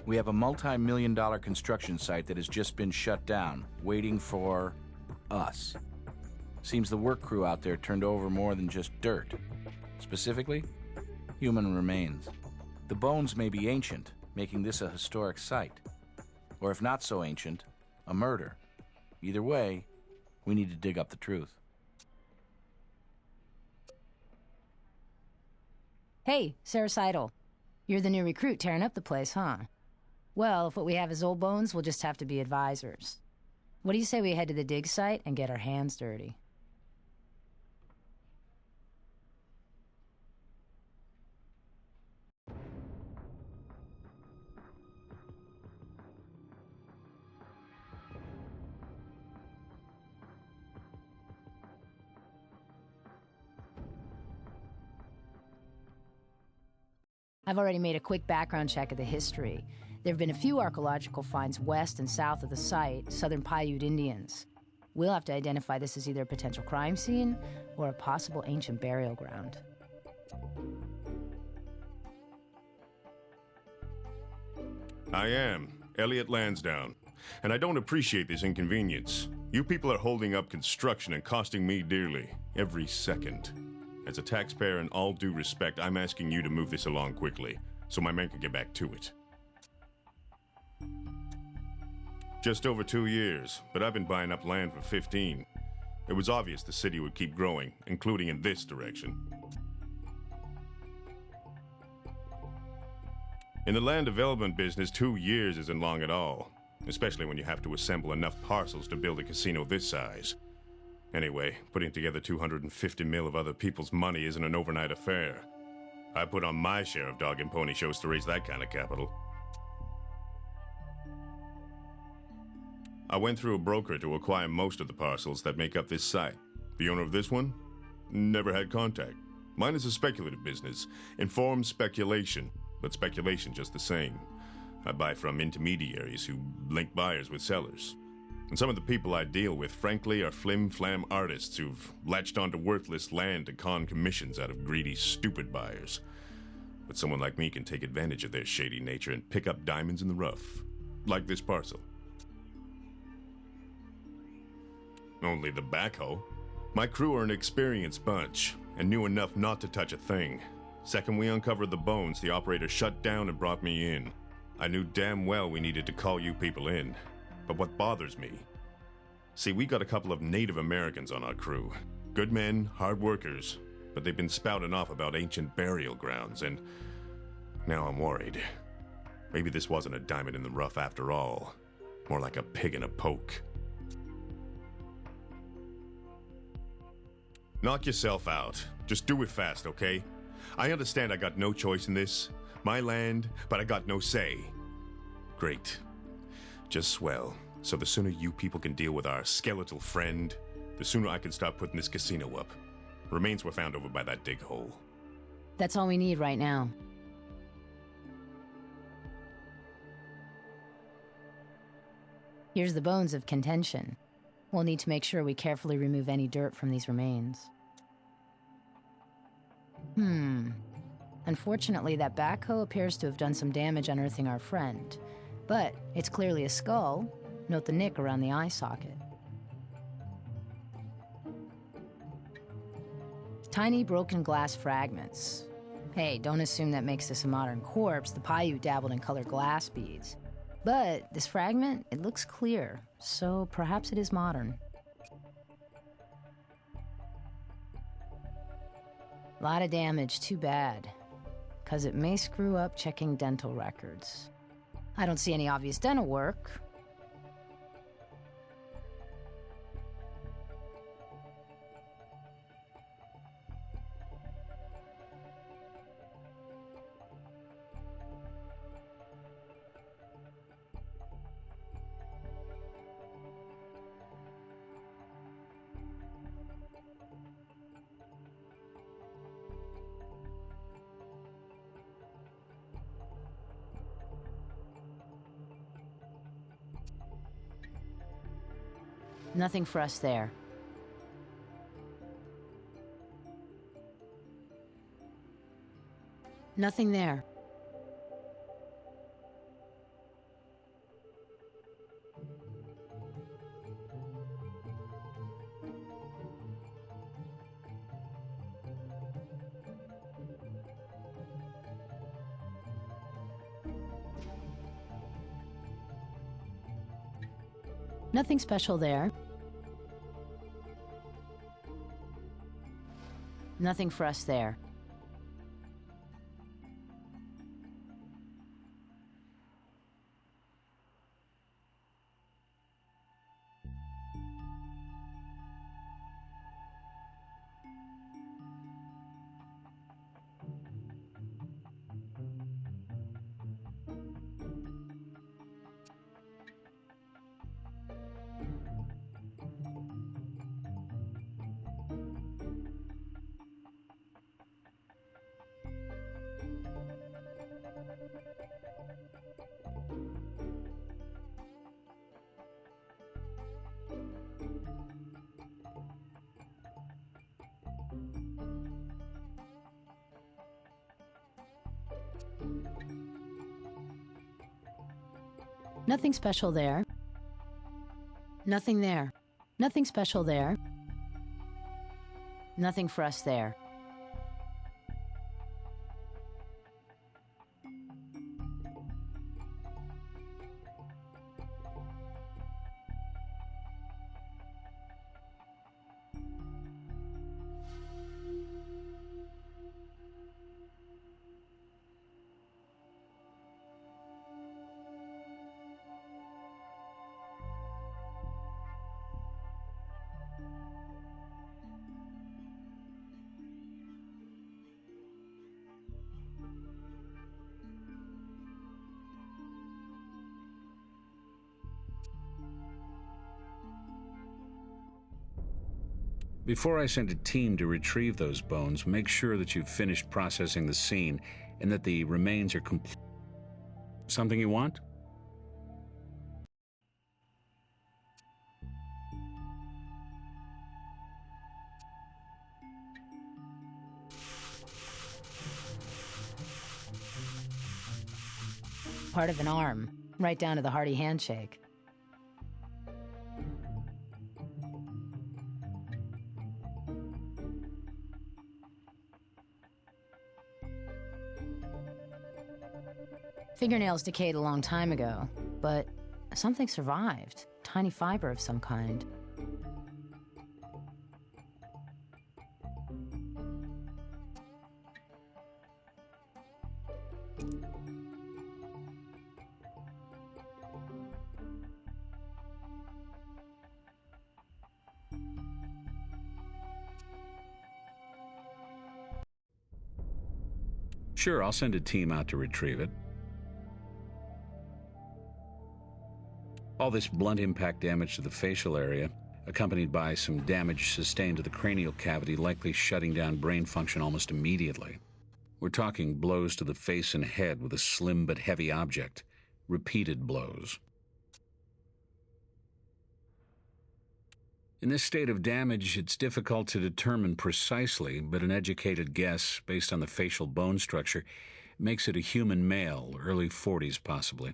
We have a multi-million-dollar construction site that has just been shut down, waiting for us. Seems the work crew out there turned over more than just dirt. Specifically, human remains. The bones may be ancient, making this a historic site. Or if not so ancient, a murder. Either way, we need to dig up the truth. Hey, Sarah Seidel. You're the new recruit tearing up the place, huh? Well, if what we have is old bones, we'll just have to be advisors. What do you say we head to the dig site and get our hands dirty? I've already made a quick background check of the history. There have been a few archaeological finds west and south of the site, southern Paiute Indians. We'll have to identify this as either a potential crime scene or a possible ancient burial ground. I am Elliot Lansdowne, and I don't appreciate this inconvenience. You people are holding up construction and costing me dearly, every second. As a taxpayer, in all due respect, I'm asking you to move this along quickly, so my men can get back to it. Just over 2 years, but I've been buying up land for 15. It was obvious the city would keep growing, including in this direction. In the land development business, 2 years isn't long at all, especially when you have to assemble enough parcels to build a casino this size. Anyway, putting together 250 mil of other people's money isn't an overnight affair. I put on my share of dog and pony shows to raise that kind of capital. I went through a broker to acquire most of the parcels that make up this site. The owner of this one? Never had contact. Mine is a speculative business. Informed speculation, but speculation just the same. I buy from intermediaries who link buyers with sellers. And some of the people I deal with, frankly, are flim-flam artists who've latched onto worthless land to con commissions out of greedy, stupid buyers. But someone like me can take advantage of their shady nature and pick up diamonds in the rough. Like this parcel. Only the backhoe. My crew are an experienced bunch, and knew enough not to touch a thing. Second we uncovered the bones, the operator shut down and brought me in. I knew damn well we needed to call you people in. But what bothers me? See, we got a couple of Native Americans on our crew. Good men, hard workers, but they've been spouting off about ancient burial grounds, and now I'm worried. Maybe this wasn't a diamond in the rough after all. More like a pig in a poke. Knock yourself out. Just do it fast, okay? I understand I got no choice in this. My land, but I got no say. Great. Just swell. So the sooner you people can deal with our skeletal friend, the sooner I can start putting this casino up. Remains were found over by that dig hole. That's all we need right now. Here's the bones of contention. We'll need to make sure we carefully remove any dirt from these remains. Unfortunately, that backhoe appears to have done some damage unearthing our friend. But it's clearly a skull. Note the nick around the eye socket. Tiny broken glass fragments. Hey, don't assume that makes this a modern corpse. The Paiute dabbled in colored glass beads. But this fragment, it looks clear, so perhaps it is modern. A lot of damage, too bad. 'Cause it may screw up checking dental records. I don't see any obvious dental work. Nothing for us there. Nothing there. Nothing special there. Nothing for us there. Nothing special there. Nothing there. Nothing special there. Nothing for us there. Before I send a team to retrieve those bones, make sure that you've finished processing the scene and that the remains are complete. Something you want? Part of an arm, right down to the hearty handshake. Fingernails decayed a long time ago, but something survived. Tiny fiber of some kind. Sure, I'll send a team out to retrieve it. All this blunt impact damage to the facial area, accompanied by some damage sustained to the cranial cavity, likely shutting down brain function almost immediately. We're talking blows to the face and head with a slim but heavy object. Repeated blows. In this state of damage, it's difficult to determine precisely, but an educated guess, based on the facial bone structure, makes it a human male, early 40s possibly.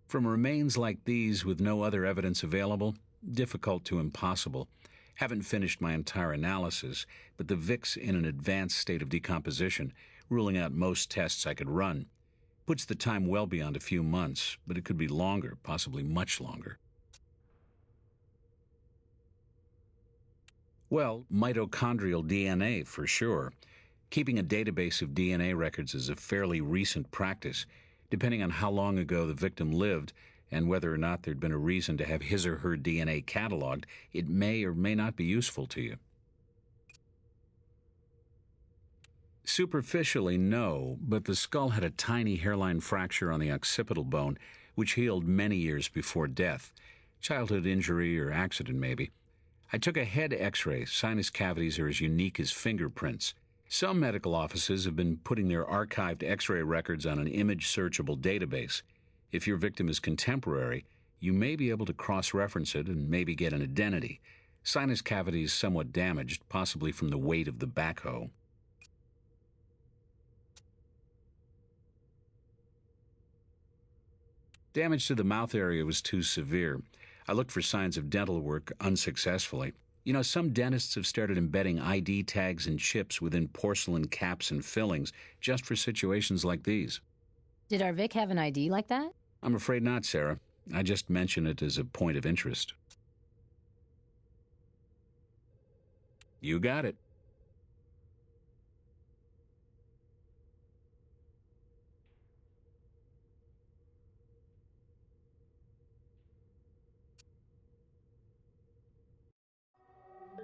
From remains like these with no other evidence available, difficult to impossible. Haven't finished my entire analysis, but the Vic's in an advanced state of decomposition, ruling out most tests I could run. Puts the time well beyond a few months, but it could be longer, possibly much longer. Well, mitochondrial DNA for sure. Keeping a database of DNA records is a fairly recent practice. Depending on how long ago the victim lived and whether or not there'd been a reason to have his or her DNA cataloged, it may or may not be useful to you. Superficially, no, but the skull had a tiny hairline fracture on the occipital bone, which healed many years before death. Childhood injury or accident, maybe. I took a head x-ray. Sinus cavities are as unique as fingerprints. Some medical offices have been putting their archived x-ray records on an image-searchable database. If your victim is contemporary, you may be able to cross-reference it and maybe get an identity. Sinus cavities somewhat damaged, possibly from the weight of the backhoe. Damage to the mouth area was too severe. I looked for signs of dental work unsuccessfully. You know, some dentists have started embedding ID tags and chips within porcelain caps and fillings just for situations like these. Did our Vic have an ID like that? I'm afraid not, Sarah. I just mention it as a point of interest. You got it.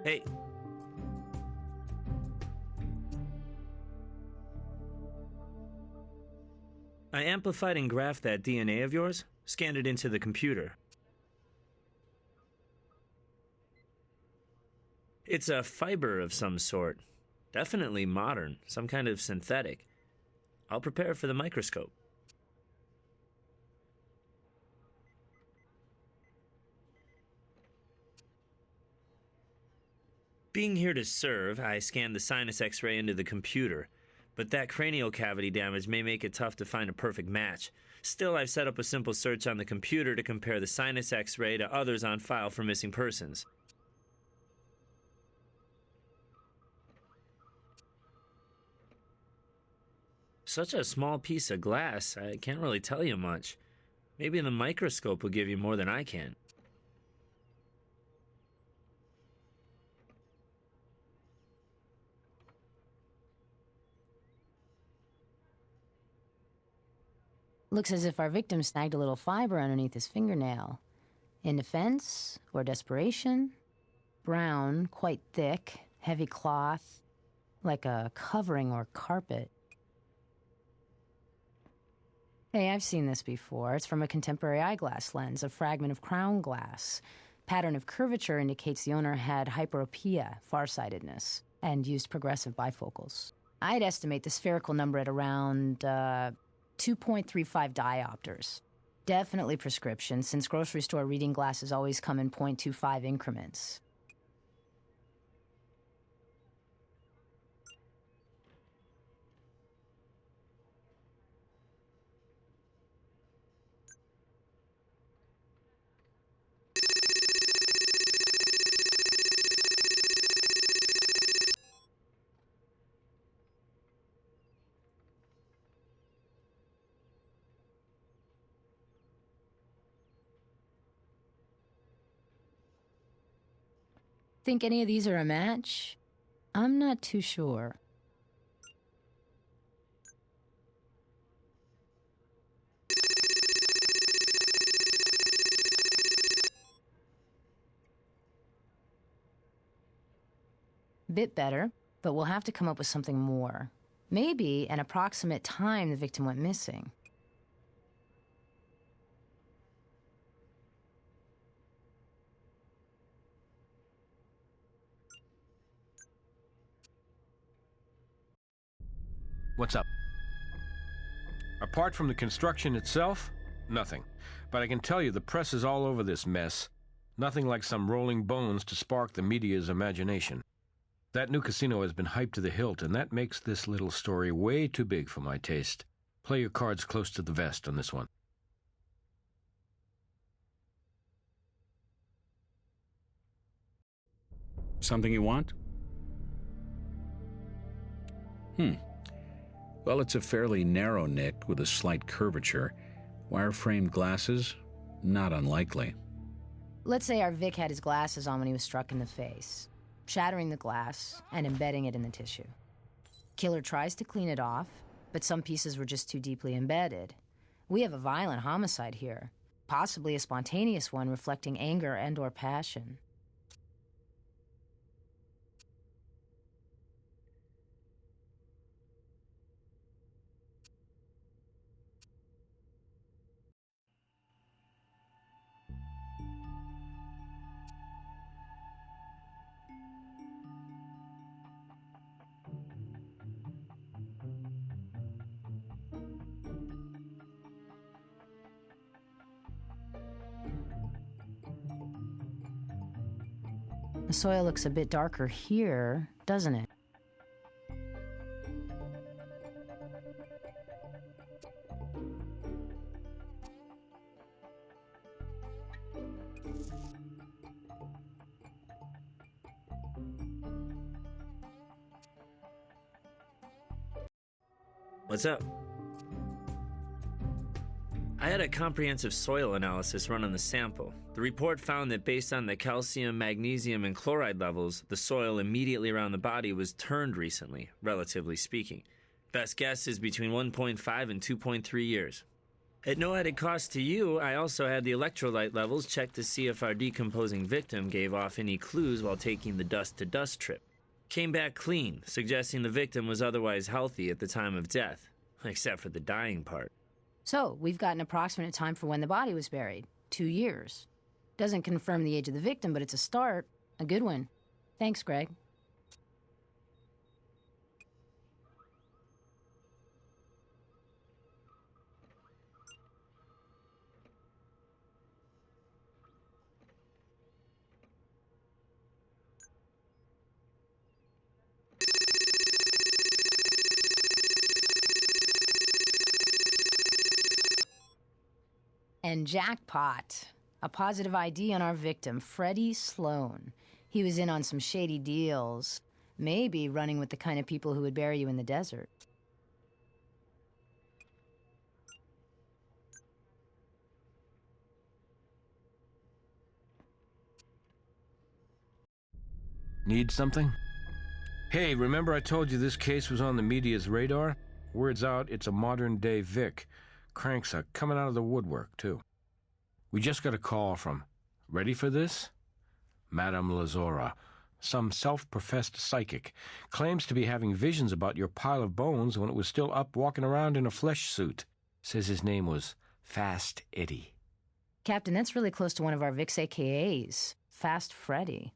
Hey. I amplified and graphed that DNA of yours, scanned it into the computer. It's a fiber of some sort. Definitely modern, some kind of synthetic. I'll prepare for the microscope. Being here to serve, I scanned the sinus X-ray into the computer, but that cranial cavity damage may make it tough to find a perfect match. Still, I've set up a simple search on the computer to compare the sinus X-ray to others on file for missing persons. Such a small piece of glass, I can't really tell you much. Maybe the microscope will give you more than I can. Looks as if our victim snagged a little fiber underneath his fingernail. In defense or desperation? Brown, quite thick, heavy cloth, like a covering or carpet. Hey, I've seen this before. It's from a contemporary eyeglass lens, a fragment of crown glass. Pattern of curvature indicates the owner had hyperopia, farsightedness, and used progressive bifocals. I'd estimate the spherical number at around 2.35 diopters. Definitely prescription, since grocery store reading glasses always come in 0.25 increments. Think any of these are a match? I'm not too sure. Bit better, but we'll have to come up with something more. Maybe an approximate time the victim went missing. What's up? Apart from the construction itself, nothing. But I can tell you the press is all over this mess. Nothing like some rolling bones to spark the media's imagination. That new casino has been hyped to the hilt, and that makes this little story way too big for my taste. Play your cards close to the vest on this one. Something you want? Well, it's a fairly narrow nick with a slight curvature. Wire-framed glasses? Not unlikely. Let's say our Vic had his glasses on when he was struck in the face, shattering the glass and embedding it in the tissue. Killer tries to clean it off, but some pieces were just too deeply embedded. We have a violent homicide here, possibly a spontaneous one reflecting anger and/or passion. The soil looks a bit darker here, doesn't it? What's up? I had a comprehensive soil analysis run on the sample. The report found that based on the calcium, magnesium, and chloride levels, the soil immediately around the body was turned recently, relatively speaking. Best guess is between 1.5 and 2.3 years. At no added cost to you, I also had the electrolyte levels checked to see if our decomposing victim gave off any clues while taking the dust-to-dust trip. Came back clean, suggesting the victim was otherwise healthy at the time of death, except for the dying part. So, we've got an approximate time for when the body was buried. 2 years. Doesn't confirm the age of the victim, but it's a start. A good one. Thanks, Greg. And jackpot. A positive ID on our victim, Freddie Sloan. He was in on some shady deals. Maybe running with the kind of people who would bury you in the desert. Need something? Hey, remember I told you this case was on the media's radar? Word's out, it's a modern-day Vic. Cranks are coming out of the woodwork, too. We just got a call from, ready for this? Madame Lazora, some self-professed psychic, claims to be having visions about your pile of bones when it was still up walking around in a flesh suit. Says his name was Fast Eddie. Captain, that's really close to one of our Vic's AKAs, Fast Freddy.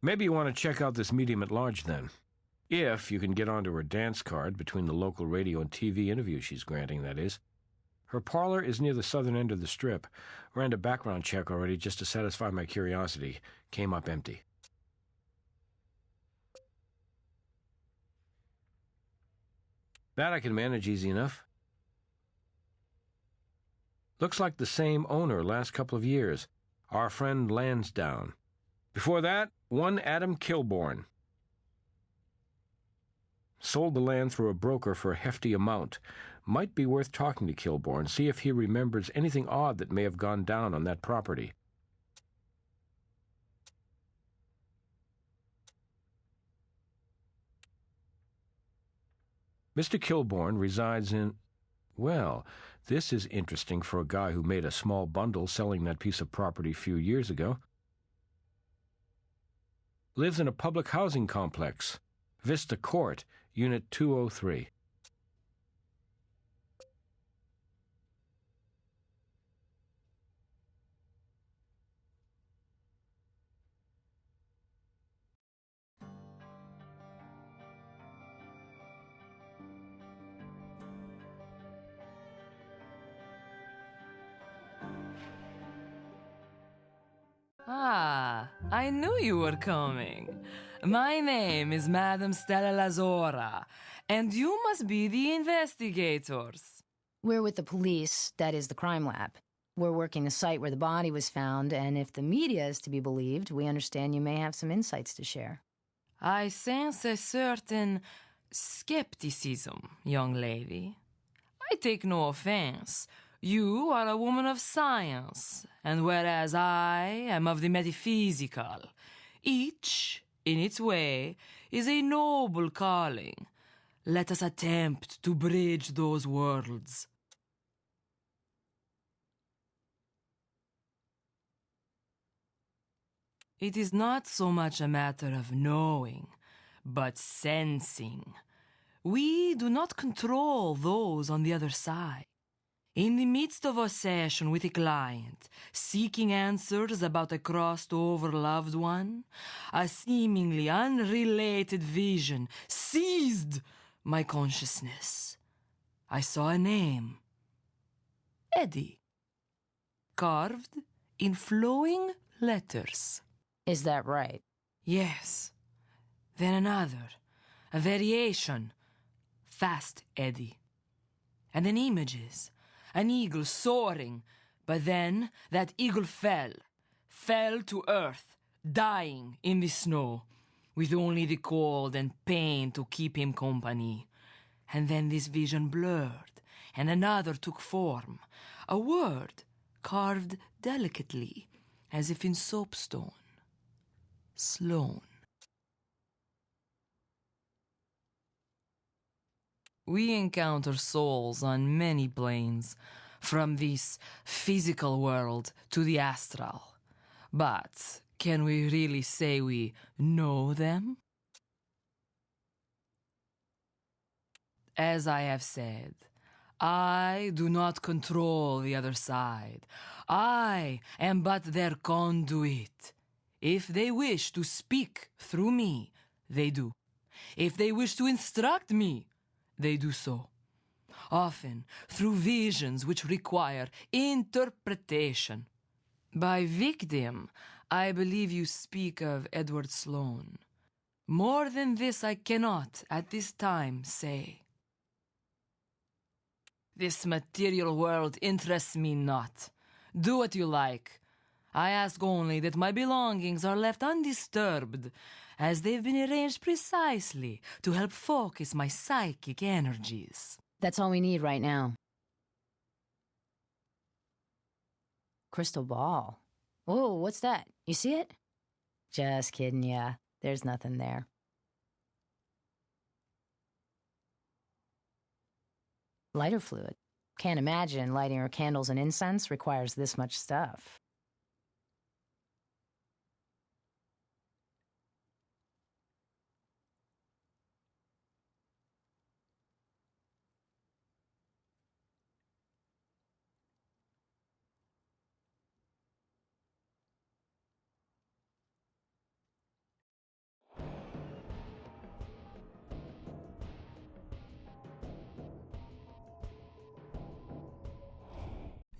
Maybe you want to check out this medium at large, then. If you can get onto her dance card between the local radio and TV interview she's granting, that is. Her parlor is near the southern end of the strip. Ran a background check already just to satisfy my curiosity. Came up empty. That I can manage easy enough. Looks like the same owner last couple of years. Our friend Lansdowne. Before that, one Adam Kilborn. Sold the land through a broker for a hefty amount. Might be worth talking to Kilborn, see if he remembers anything odd that may have gone down on that property. Mr. Kilborn resides in... Well, this is interesting for a guy who made a small bundle selling that piece of property a few years ago. Lives in a public housing complex. Vista Court, Unit 203. Ah, I knew you were coming. My name is Madame Stella Lazora, and you must be the investigators. We're with the police, that is the crime lab. We're working the site where the body was found, and if the media is to be believed, we understand you may have some insights to share. I sense a certain skepticism, young lady. I take no offense. You are a woman of science, and whereas I am of the metaphysical, each, in its way, is a noble calling. Let us attempt to bridge those worlds. It is not so much a matter of knowing, but sensing. We do not control those on the other side. In the midst of a session with a client, seeking answers about a crossed-over loved one, a seemingly unrelated vision seized my consciousness. I saw a name. Eddie. Carved in flowing letters. Is that right? Yes. Then another. A variation. Fast Eddie. And then images. An eagle soaring, but then that eagle fell to earth, dying in the snow, with only the cold and pain to keep him company. And then this vision blurred and another took form, a word carved delicately, as if in soapstone. Sloan. We encounter souls on many planes, from this physical world to the astral. But can we really say we know them? As I have said, I do not control the other side. I am but their conduit. If they wish to speak through me, they do. If they wish to instruct me, they do so. Often through visions which require interpretation. By victim, I believe you speak of Edward Sloan. More than this I cannot, at this time, say. This material world interests me not. Do what you like. I ask only that my belongings are left undisturbed, as they've been arranged precisely to help focus my psychic energies. That's all we need right now. Crystal ball. Oh, what's that? You see it? Just kidding, yeah. There's nothing there. Lighter fluid. Can't imagine lighting her candles and incense requires this much stuff.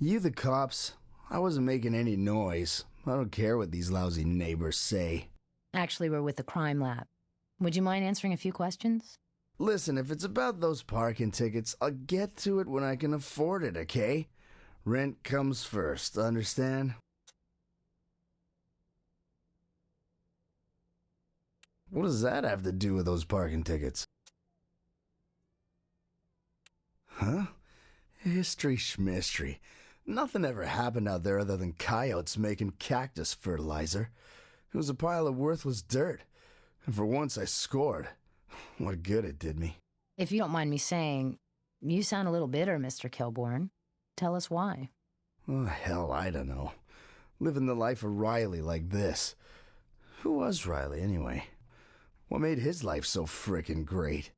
You the cops? I wasn't making any noise. I don't care what these lousy neighbors say. Actually, we're with the crime lab. Would you mind answering a few questions? Listen, if it's about those parking tickets, I'll get to it when I can afford it, okay? Rent comes first, understand? What does that have to do with those parking tickets? Huh? History schmistery. Nothing ever happened out there other than coyotes making cactus fertilizer. It was a pile of worthless dirt. And for once I scored. What good it did me. If you don't mind me saying, you sound a little bitter, Mr. Kilbourne. Tell us why. Oh, hell, I don't know. Living the life of Riley like this. Who was Riley, anyway? What made his life so frickin' great?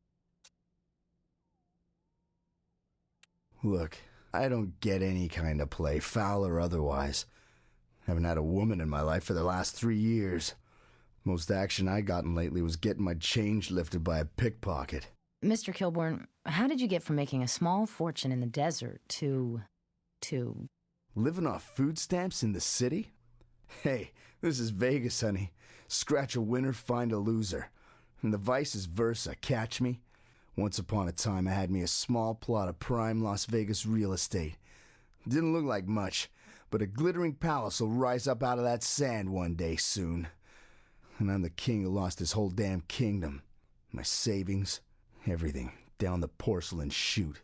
Look, I don't get any kind of play, foul or otherwise. Haven't had a woman in my life for the last 3 years. Most action I gotten lately was getting my change lifted by a pickpocket. Mr. Kilbourne, how did you get from making a small fortune in the desert to... Living off food stamps in the city? Hey, this is Vegas, honey. Scratch a winner, find a loser. And the vice versa, catch me? Once upon a time, I had me a small plot of prime Las Vegas real estate. Didn't look like much, but a glittering palace will rise up out of that sand one day soon. And I'm the king who lost his whole damn kingdom. My savings, everything, down the porcelain chute.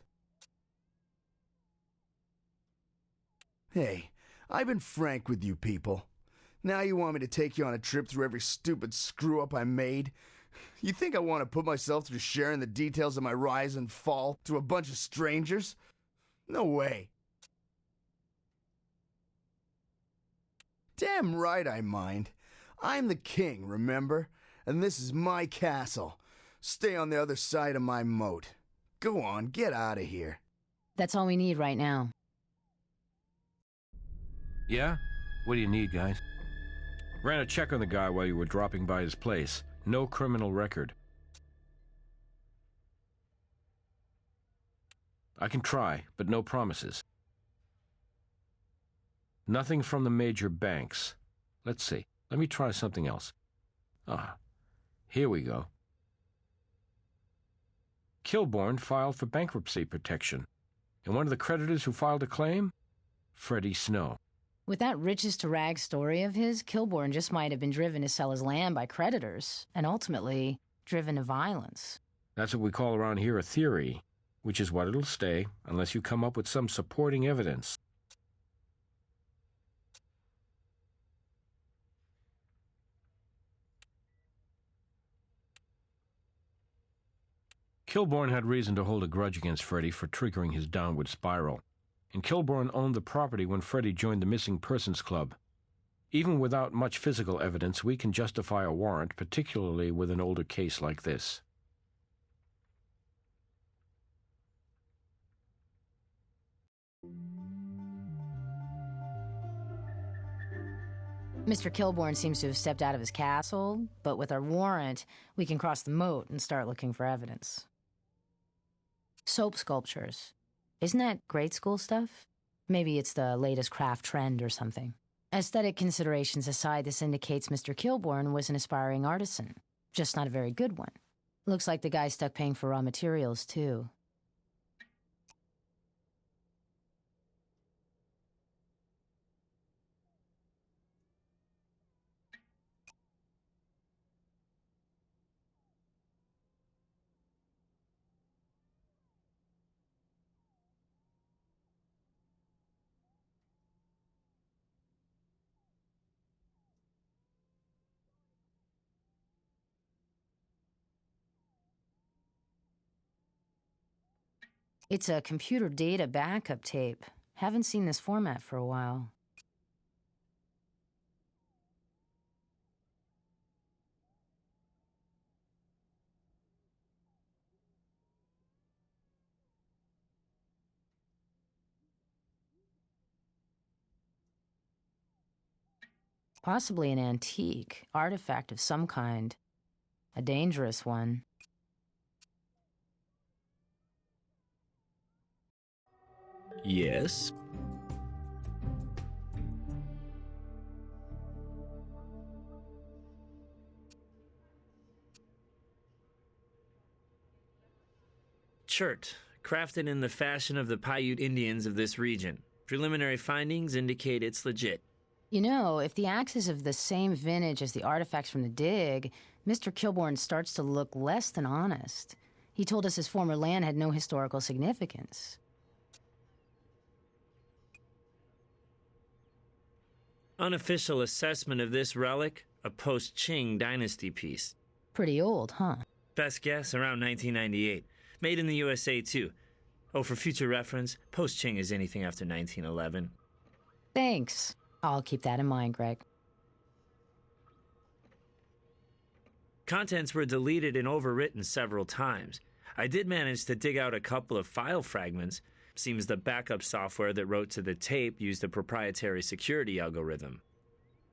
Hey, I've been frank with you people. Now you want me to take you on a trip through every stupid screw-up I made? You think I want to put myself through sharing the details of my rise and fall to a bunch of strangers? No way. Damn right I mind. I'm the king, remember? And this is my castle. Stay on the other side of my moat. Go on, get out of here. That's all we need right now. Yeah? What do you need, guys? Ran a check on the guy while you were dropping by his place. No criminal record. I can try, but no promises. Nothing from the major banks. Let's see. Let me try something else. Here we go. Kilbourne filed for bankruptcy protection. And one of the creditors who filed a claim? Freddie Snow. With that riches-to-rags story of his, Kilbourne just might have been driven to sell his land by creditors, and ultimately driven to violence. That's what we call around here a theory. which is what it'll stay unless you come up with some supporting evidence. Kilbourne had reason to hold a grudge against Freddy for triggering his downward spiral, and Kilbourne owned the property when Freddy joined the Missing Persons Club. Even without much physical evidence, we can justify a warrant, particularly with an older case like this. Mr. Kilbourne seems to have stepped out of his castle, but with our warrant, we can cross the moat and start looking for evidence. Soap sculptures. Isn't that grade school stuff? Maybe it's the latest craft trend or something. Aesthetic considerations aside, this indicates Mr. Kilbourne was an aspiring artisan, just not a very good one. Looks like the guy's stuck paying for raw materials, too. It's a computer data backup tape. Haven't seen this format for a while. Possibly an antique, artifact of some kind. A dangerous one. Yes? Chert, crafted in the fashion of the Paiute Indians of this region. Preliminary findings indicate it's legit. You know, if the axe is of the same vintage as the artifacts from the dig, Mr. Kilbourne starts to look less than honest. He told us his former land had no historical significance. Unofficial assessment of this relic, a post-Qing dynasty piece. Pretty old, huh? Best guess, around 1998. Made in the USA, too. Oh, for future reference, post-Qing is anything after 1911. Thanks. I'll keep that in mind, Greg. Contents were deleted and overwritten several times. I did manage to dig out a couple of file fragments. Seems the backup software that wrote to the tape used a proprietary security algorithm.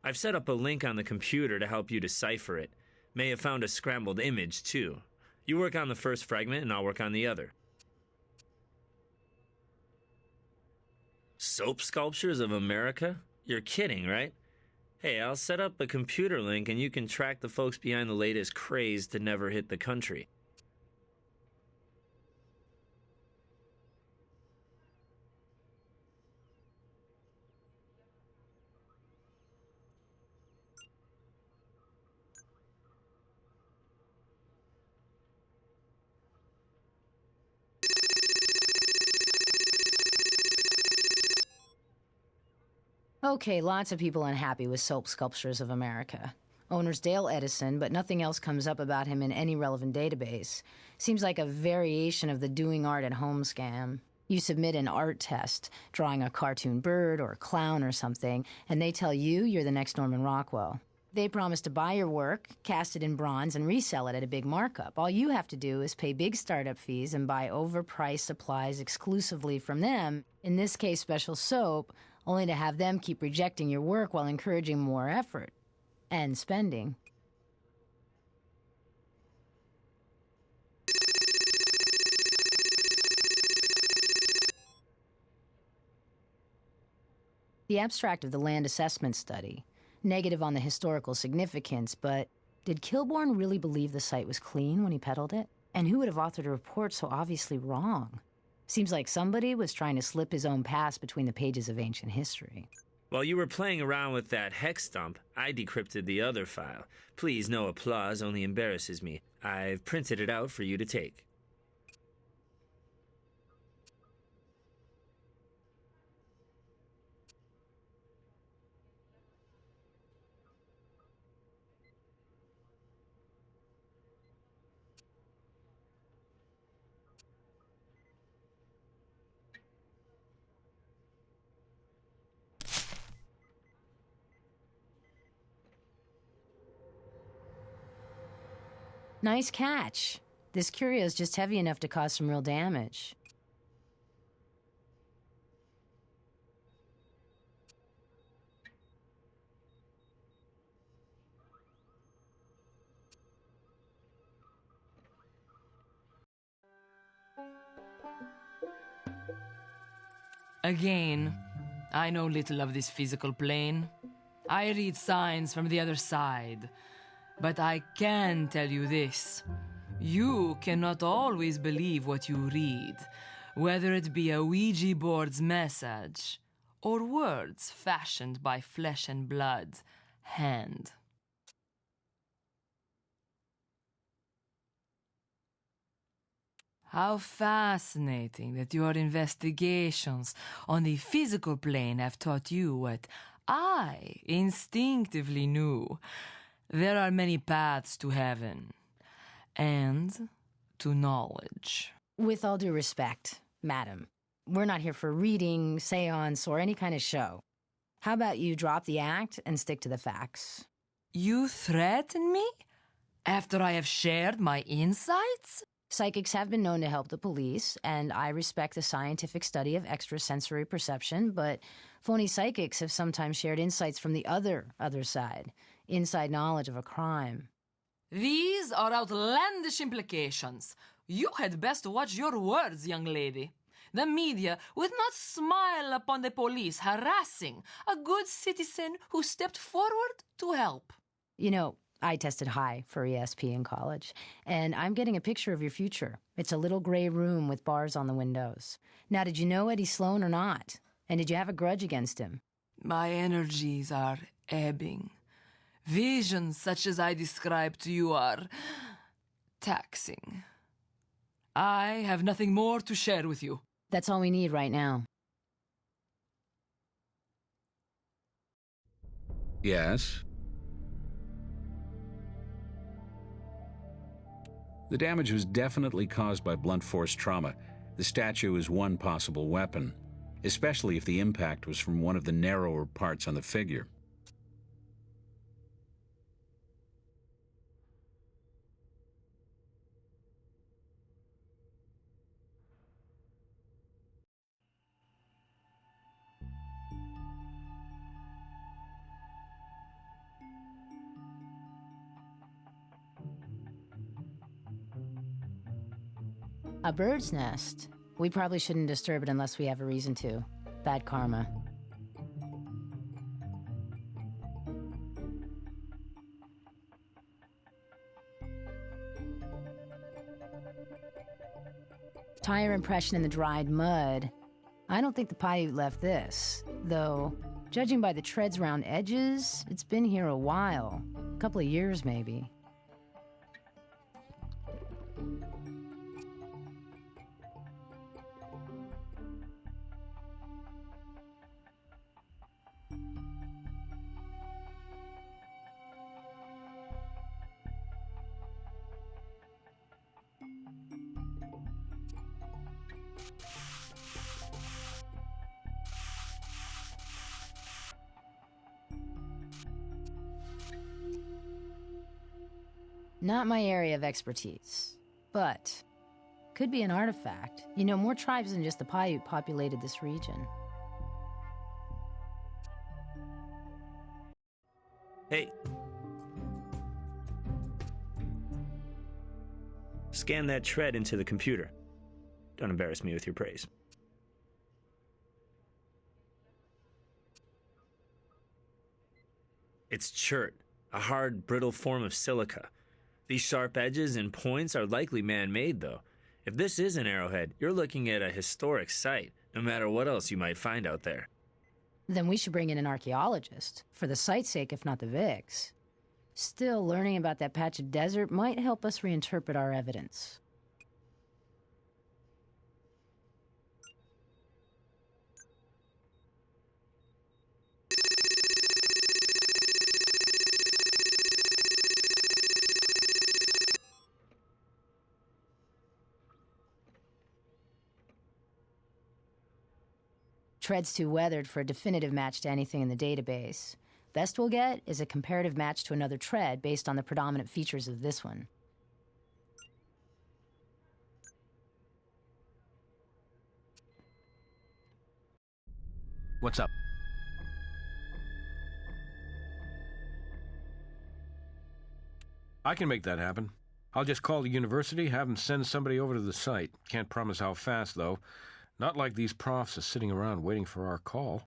I've set up a link on the computer to help you decipher it. May have found a scrambled image, too. You work on the first fragment, and I'll work on the other. Soap sculptures of America? You're kidding, right? Hey, I'll set up a computer link, and you can track the folks behind the latest craze to never hit the country. Okay, lots of people unhappy with Soap Sculptures of America. Owner's Dale Edison, but nothing else comes up about him in any relevant database. Seems like a variation of the doing art at home scam. You submit an art test, drawing a cartoon bird or a clown or something, and they tell you you're the next Norman Rockwell. They promise to buy your work, cast it in bronze, and resell it at a big markup. All you have to do is pay big startup fees and buy overpriced supplies exclusively from them, in this case special soap, only to have them keep rejecting your work while encouraging more effort and spending. The abstract of the land assessment study. Negative on the historical significance, but did Kilbourne really believe the site was clean when he peddled it? And who would have authored a report so obviously wrong? Seems like somebody was trying to slip his own past between the pages of ancient history. While you were playing around with that hex dump, I decrypted the other file. Please, no applause, only embarrasses me. I've printed it out for you to take. Nice catch. This curio is just heavy enough to cause some real damage. Again, I know little of this physical plane. I read signs from the other side. But I can tell you this. You cannot always believe what you read, whether it be a Ouija board's message or words fashioned by flesh and blood hand. How fascinating that your investigations on the physical plane have taught you what I instinctively knew. There are many paths to heaven and to knowledge. With all due respect, madam, we're not here for reading, seance, or any kind of show. How about you drop the act and stick to the facts? You threaten me after I have shared my insights? Psychics have been known to help the police, and I respect the scientific study of extrasensory perception, but phony psychics have sometimes shared insights from the other side, inside knowledge of a crime. These are outlandish implications. You had best watch your words, young lady. The media would not smile upon the police harassing a good citizen who stepped forward to help. You know, I tested high for ESP in college, and I'm getting a picture of your future. It's a little gray room with bars on the windows. Now, did you know Eddie Sloan or not? And did you have a grudge against him? My energies are ebbing. Visions such as I described to you are taxing. I have nothing more to share with you. That's all we need right now. Yes? The damage was definitely caused by blunt force trauma. The statue is one possible weapon, especially if the impact was from one of the narrower parts on the figure. A bird's nest. We probably shouldn't disturb it unless we have a reason to. Bad karma. Tire impression in the dried mud. I don't think the Paiute left this, though, judging by the treads around edges, it's been here a while. A couple of years, maybe. Not my area of expertise, but could be an artifact. You know, more tribes than just the Paiute populated this region. Hey. Scan that tread into the computer. Don't embarrass me with your praise. It's chert, a hard, brittle form of silica. These sharp edges and points are likely man-made, though. If this is an arrowhead, you're looking at a historic site, no matter what else you might find out there. Then we should bring in an archaeologist, for the site's sake, if not the Vic's. Still, learning about that patch of desert might help us reinterpret our evidence. Tread's too weathered for a definitive match to anything in the database. Best we'll get is a comparative match to another tread based on the predominant features of this one. What's up? I can make that happen. I'll just call the university, have them send somebody over to the site. Can't promise how fast, though. Not like these profs are sitting around waiting for our call.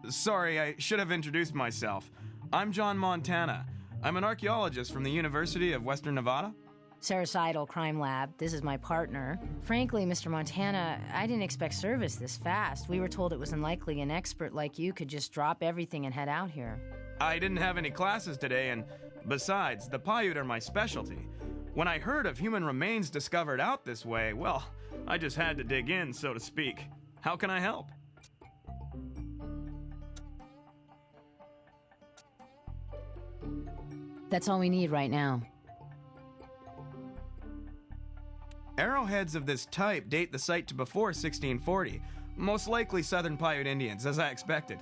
Sorry, I should have introduced myself. I'm John Montana. I'm an archaeologist from the University of Western Nevada. Sericidal Crime Lab, this is my partner. Frankly, Mr. Montana, I didn't expect service this fast. We were told it was unlikely an expert like you could just drop everything and head out here. I didn't have any classes today, and besides, the Paiute are my specialty. When I heard of human remains discovered out this way, well, I just had to dig in, so to speak. How can I help? That's all we need right now. Arrowheads of this type date the site to before 1640, most likely southern Paiute Indians, as I expected.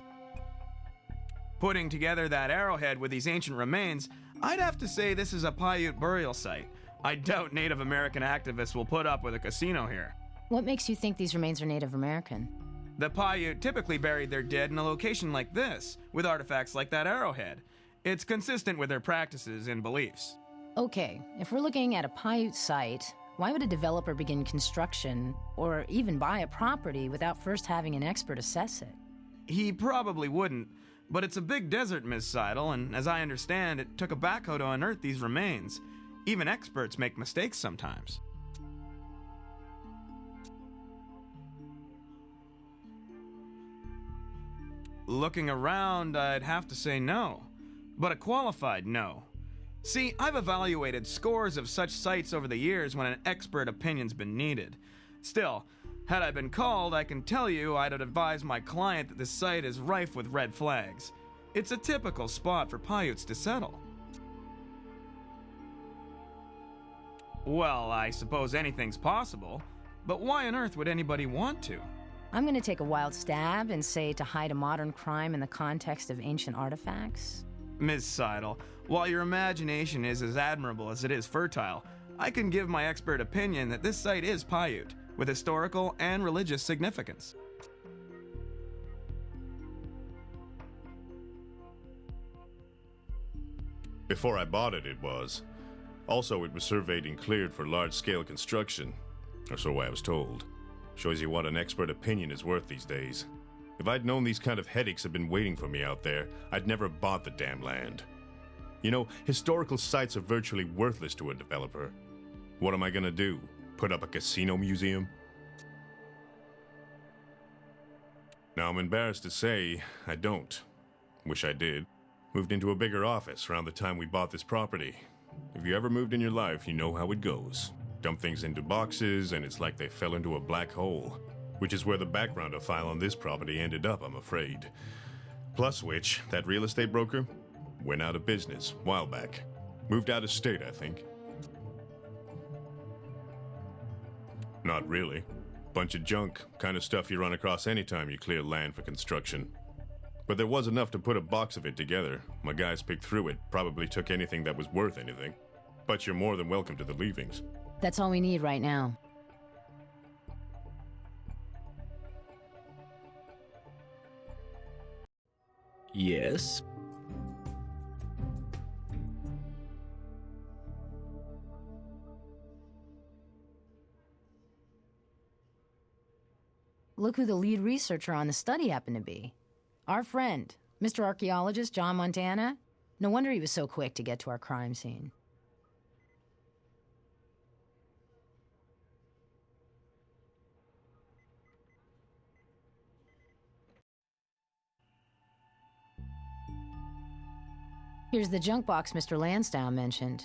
Putting together that arrowhead with these ancient remains, I'd have to say this is a Paiute burial site. I doubt Native American activists will put up with a casino here. What makes you think these remains are Native American? The Paiute typically buried their dead in a location like this, with artifacts like that arrowhead. It's consistent with their practices and beliefs. Okay, if we're looking at a Paiute site, why would a developer begin construction or even buy a property without first having an expert assess it? He probably wouldn't, but it's a big desert, Ms. Seidel, and as I understand, it took a backhoe to unearth these remains. Even experts make mistakes sometimes. Looking around, I'd have to say no, but a qualified no. See, I've evaluated scores of such sites over the years when an expert opinion's been needed. Still, had I been called, I can tell you I'd advise my client that this site is rife with red flags. It's a typical spot for Paiutes to settle. Well, I suppose anything's possible, but why on earth would anybody want to? I'm going to take a wild stab and say to hide a modern crime in the context of ancient artifacts. Ms. Seidel, while your imagination is as admirable as it is fertile, I can give my expert opinion that this site is Paiute, with historical and religious significance. Before I bought it, it was. Also, it was surveyed and cleared for large-scale construction, or so I was told. Shows you what an expert opinion is worth these days. If I'd known these kind of headaches had been waiting for me out there, I'd never bought the damn land. You know, historical sites are virtually worthless to a developer. What am I gonna do? Put up a casino museum? Now, I'm embarrassed to say, I don't. Wish I did. Moved into a bigger office around the time we bought this property. If you ever moved in your life, you know how it goes. Dump things into boxes, and it's like they fell into a black hole. Which is where the backgrounder file on this property ended up, I'm afraid. Plus which, that real estate broker went out of business a while back. Moved out of state, I think. Not really. Bunch of junk, kind of stuff you run across anytime you clear land for construction. But there was enough to put a box of it together. My guys picked through it, probably took anything that was worth anything. But you're more than welcome to the leavings. That's all we need right now. Yes. Look who the lead researcher on the study happened to be. Our friend, Mr. Archaeologist John Montana. No wonder he was so quick to get to our crime scene. Here's the junk box Mr. Lansdowne mentioned.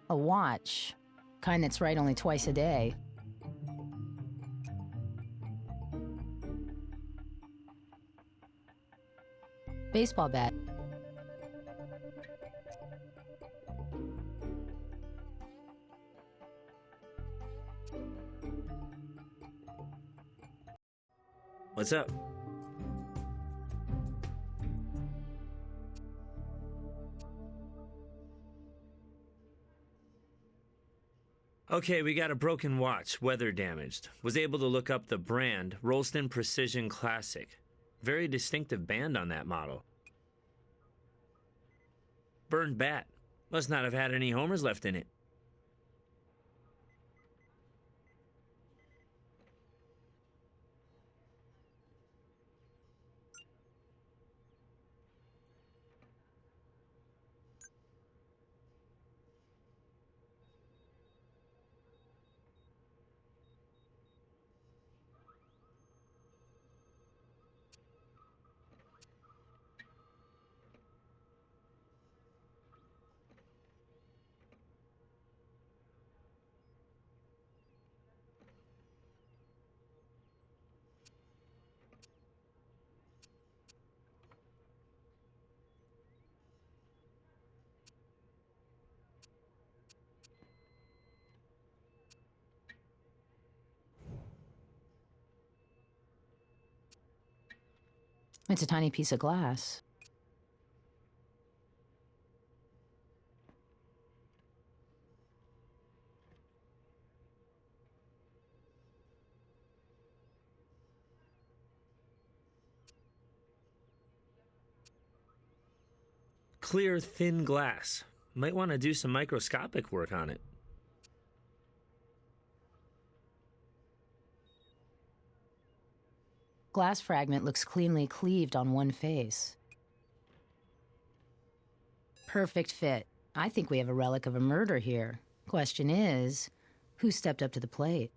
A watch. Kind that's right only twice a day. Baseball bat. What's up? Okay, we got a broken watch, weather damaged. Was able to look up the brand, Rolston Precision Classic. Very distinctive band on that model. Burned bat. Must not have had any homers left in it. It's a tiny piece of glass. Clear, thin glass. Might want to do some microscopic work on it. Glass fragment looks cleanly cleaved on one face. Perfect fit. I think we have a relic of a murder here. Question is, who stepped up to the plate?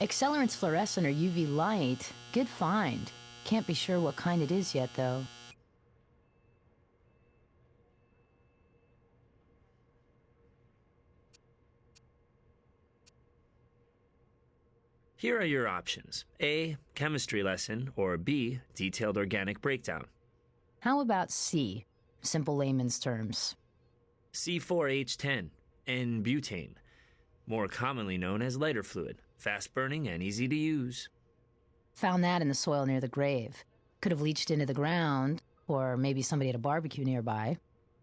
Accelerant's fluorescent or UV light. Good find. Can't be sure what kind it is yet, though. Here are your options. A, chemistry lesson, or B, detailed organic breakdown. How about C? Simple layman's terms. C4H10, N-butane, more commonly known as lighter fluid, fast-burning and easy to use. Found that in the soil near the grave. Could have leached into the ground, or maybe somebody had a barbecue nearby.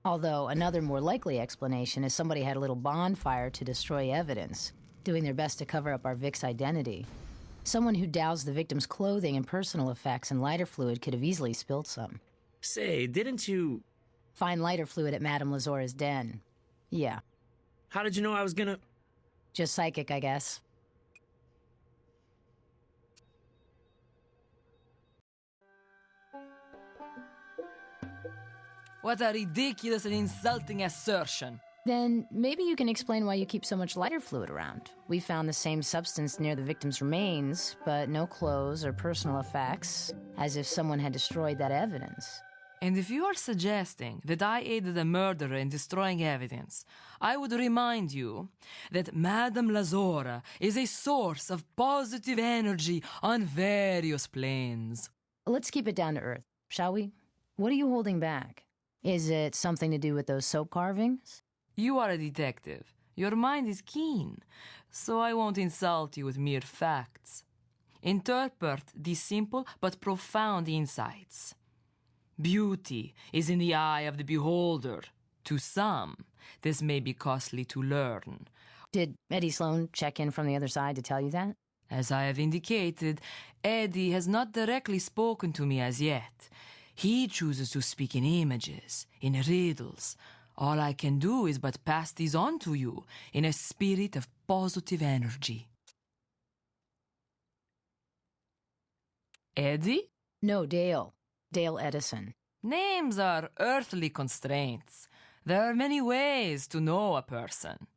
Although another more likely explanation is somebody had a little bonfire to destroy evidence, doing their best to cover up our Vic's identity. Someone who doused the victim's clothing and personal effects in lighter fluid could have easily spilled some. Say, didn't you... Find lighter fluid at Madame Lazora's den. Yeah. How did you know I was gonna... Just psychic, I guess. What a ridiculous and insulting assertion. Then maybe you can explain why you keep so much lighter fluid around. We found the same substance near the victim's remains, but no clothes or personal effects, as if someone had destroyed that evidence. And if you are suggesting that I aided a murderer in destroying evidence, I would remind you that Madame Lazora is a source of positive energy on various planes. Let's keep it down to earth, shall we? What are you holding back? Is it something to do with those soap carvings? You are a detective. Your mind is keen, so I won't insult you with mere facts. Interpret these simple but profound insights. Beauty is in the eye of the beholder. To some, this may be costly to learn. Did Eddie Sloan check in from the other side to tell you that? As I have indicated, Eddie has not directly spoken to me as yet. He chooses to speak in images, in riddles. All I can do is but pass these on to you in a spirit of positive energy. Eddie? No, Dale. Dale Edison. Names are earthly constraints. There are many ways to know a person.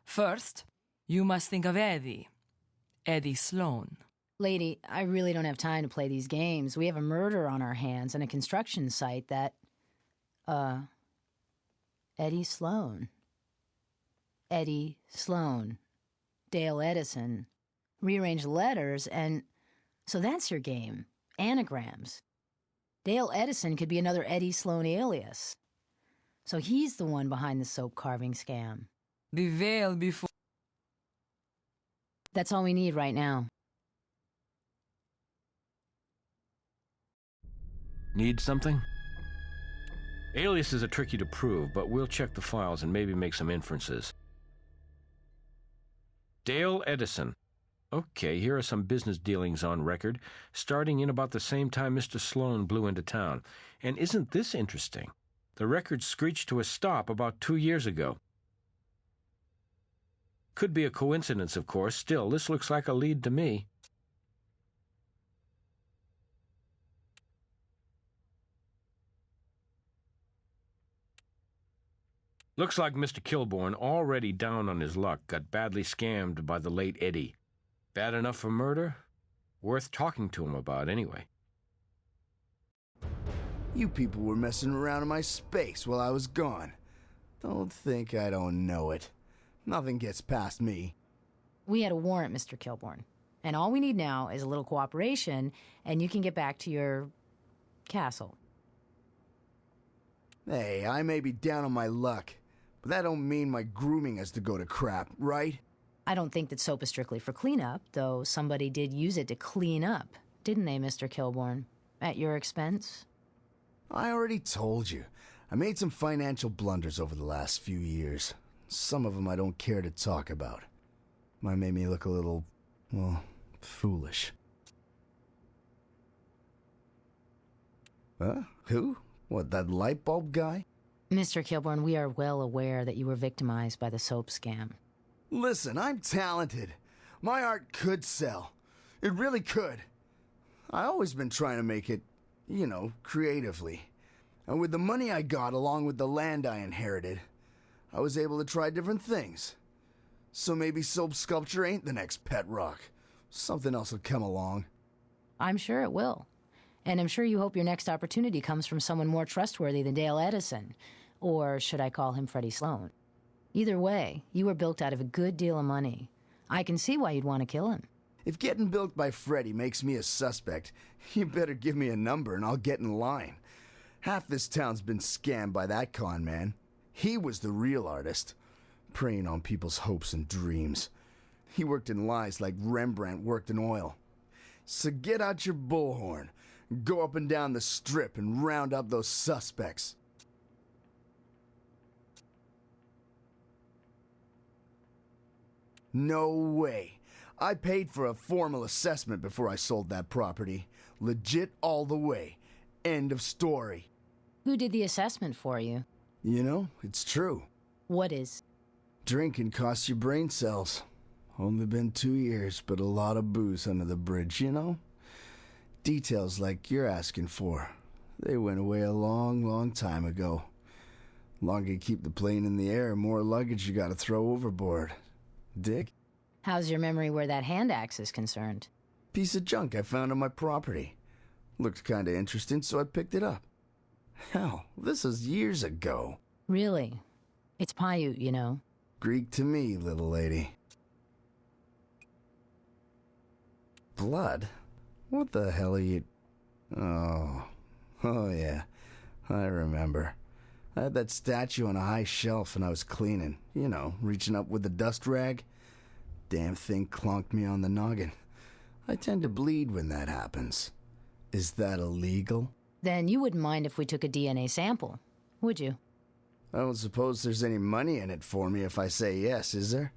First, you must think of Eddie. Eddie Sloan. Lady, I really don't have time to play these games. We have a murder on our hands and a construction site that... Eddie Sloan. Eddie Sloan. Dale Edison. Rearrange letters and... So that's your game. Anagrams. Dale Edison could be another Eddie Sloan alias. So he's the one behind the soap carving scam. The veil before... That's all we need right now. Need something? Aliases are tricky to prove, but we'll check the files and maybe make some inferences. Dale Edison. Okay, here are some business dealings on record, starting in about the same time Mr. Sloan blew into town. And isn't this interesting? The record screeched to a stop about 2 years ago. Could be a coincidence, of course. Still, this looks like a lead to me. Looks like Mr. Kilbourne, already down on his luck, got badly scammed by the late Eddie. Bad enough for murder? Worth talking to him about, anyway. You people were messing around in my space while I was gone. Don't think I don't know it. Nothing gets past me. We had a warrant, Mr. Kilbourne. And all we need now is a little cooperation, and you can get back to your... castle. Hey, I may be down on my luck, but that don't mean my grooming has to go to crap, right? I don't think that soap is strictly for cleanup, though somebody did use it to clean up, didn't they, Mr. Kilbourne? At your expense? I already told you. I made some financial blunders over the last few years. Some of them I don't care to talk about. Might make me look a little, well, foolish. Huh? Who? What, that light bulb guy? Mr. Kilbourne, we are well aware that you were victimized by the soap scam. Listen, I'm talented. My art could sell. It really could. I always been trying to make it, you know, creatively. And with the money I got along with the land I inherited, I was able to try different things. So maybe soap sculpture ain't the next pet rock. Something else will come along. I'm sure it will. And I'm sure you hope your next opportunity comes from someone more trustworthy than Dale Edison. Or should I call him Freddie Sloan? Either way, you were bilked out of a good deal of money. I can see why you'd want to kill him. If getting bilked by Freddie makes me a suspect, you better give me a number and I'll get in line. Half this town's been scammed by that con man. He was the real artist, preying on people's hopes and dreams. He worked in lies like Rembrandt worked in oil. So get out your bullhorn, go up and down the strip and round up those suspects. No way. I paid for a formal assessment before I sold that property. Legit all the way. End of story. Who did the assessment for you? You know, it's true. What is? Drinking costs you brain cells. Only been 2 years, but a lot of booze under the bridge, you know? Details like you're asking for. They went away a long, long time ago. Longer you keep the plane in the air, more luggage you gotta throw overboard. Dick? How's your memory where that hand axe is concerned? Piece of junk I found on my property. Looked kinda interesting, so I picked it up. Hell, this is years ago. Really? It's Paiute, you know. Greek to me, little lady. Blood? What the hell are you... Oh yeah, I remember. I had that statue on a high shelf and I was cleaning. You know, reaching up with the dust rag. Damn thing clonked me on the noggin. I tend to bleed when that happens. Is that illegal? Then you wouldn't mind if we took a DNA sample, would you? I don't suppose there's any money in it for me if I say yes, is there?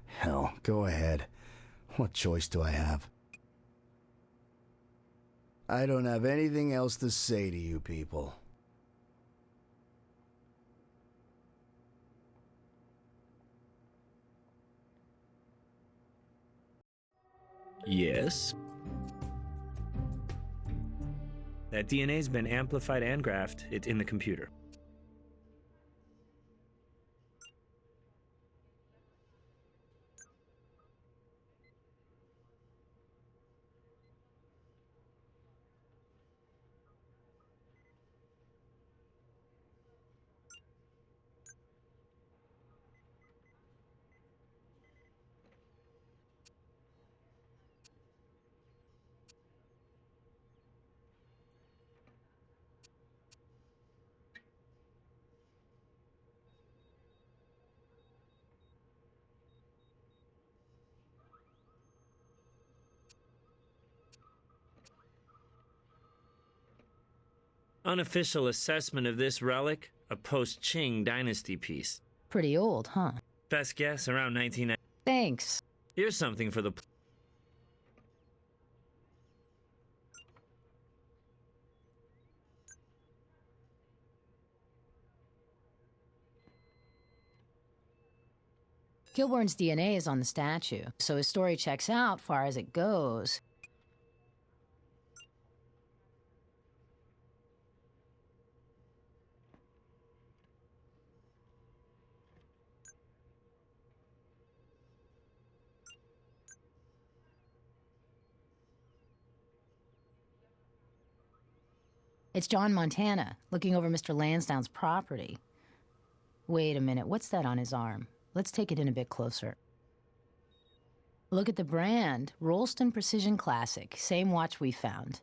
Hell, go ahead. What choice do I have? I don't have anything else to say to you people. Yes. That DNA's been amplified and graphed. It's in the computer. Unofficial assessment of this relic, a post-Qing dynasty piece. Pretty old, huh? Best guess, around 1990. Thanks. Here's something for the... Kilborn's DNA is on the statue, so his story checks out far as it goes. It's John Montana, looking over Mr. Lansdowne's property. Wait a minute, what's that on his arm? Let's take it in a bit closer. Look at the brand, Rolston Precision Classic, same watch we found.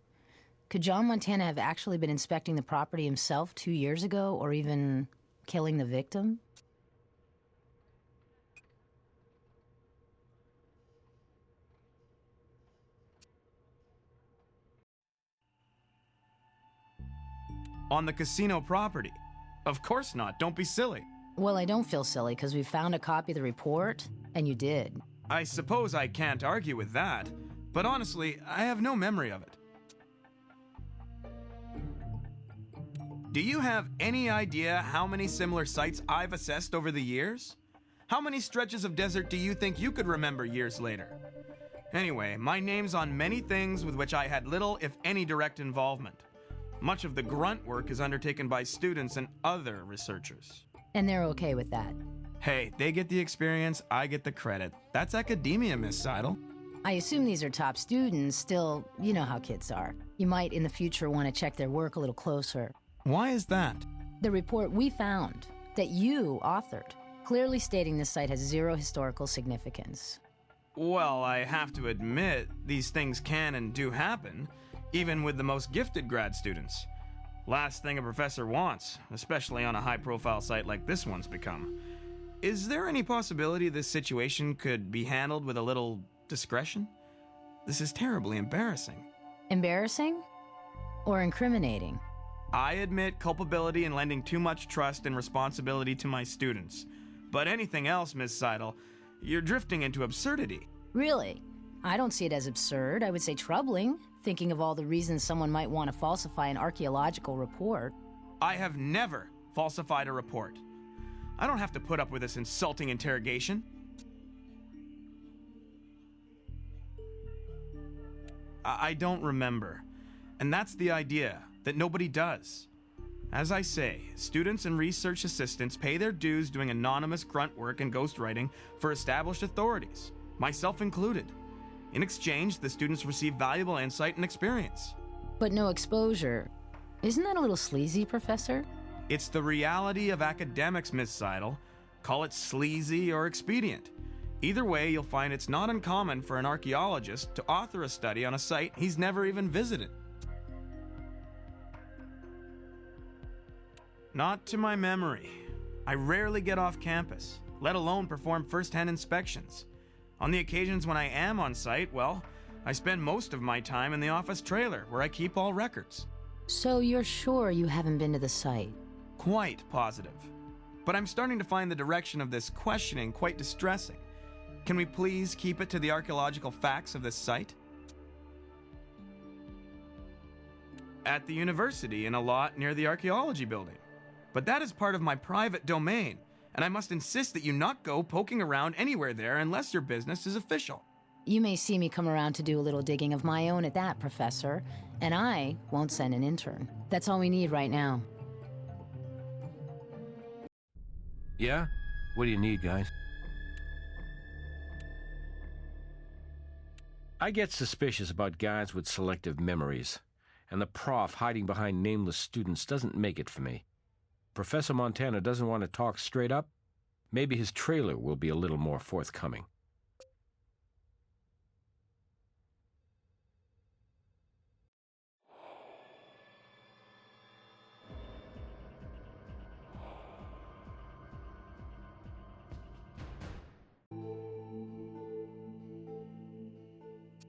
Could John Montana have actually been inspecting the property himself 2 years ago, or even killing the victim? On the casino property? Of course not, don't be silly. Well, I don't feel silly, because we found a copy of the report, and you did. I suppose I can't argue with that, but honestly, I have no memory of it. Do you have any idea how many similar sites I've assessed over the years? How many stretches of desert do you think you could remember years later? Anyway, my name's on many things with which I had little, if any, direct involvement. Much of the grunt work is undertaken by students and other researchers. And they're okay with that. Hey, they get the experience, I get the credit. That's academia, Miss Seidel. I assume these are top students. Still, you know how kids are. You might in the future want to check their work a little closer. Why is that? The report we found, that you authored, clearly stating this site has zero historical significance. Well, I have to admit, these things can and do happen, even with the most gifted grad students. Last thing a professor wants, especially on a high-profile site like this one's become. Is there any possibility this situation could be handled with a little discretion? This is terribly embarrassing. Embarrassing? Or incriminating? I admit culpability in lending too much trust and responsibility to my students. But anything else, Miss Seidel, you're drifting into absurdity. Really? I don't see it as absurd. I would say troubling, thinking of all the reasons someone might want to falsify an archaeological report. I have never falsified a report. I don't have to put up with this insulting interrogation. I don't remember. And that's the idea, that nobody does. As I say, students and research assistants pay their dues doing anonymous grunt work and ghostwriting for established authorities, myself included. In exchange, the students receive valuable insight and experience. But no exposure. Isn't that a little sleazy, Professor? It's the reality of academics, Miss Seidel. Call it sleazy or expedient. Either way, you'll find it's not uncommon for an archaeologist to author a study on a site he's never even visited. Not to my memory. I rarely get off campus, let alone perform first-hand inspections. On the occasions when I am on site, well, I spend most of my time in the office trailer where I keep all records. So you're sure you haven't been to the site? Quite positive. But I'm starting to find the direction of this questioning quite distressing. Can we please keep it to the archaeological facts of this site? At the university in a lot near the archaeology building. But that is part of my private domain, and I must insist that you not go poking around anywhere there unless your business is official. You may see me come around to do a little digging of my own at that, Professor, and I won't send an intern. That's all we need right now. Yeah? What do you need, guys? I get suspicious about guys with selective memories, and the prof hiding behind nameless students doesn't make it for me. Professor Montana doesn't want to talk straight up. Maybe his trailer will be a little more forthcoming.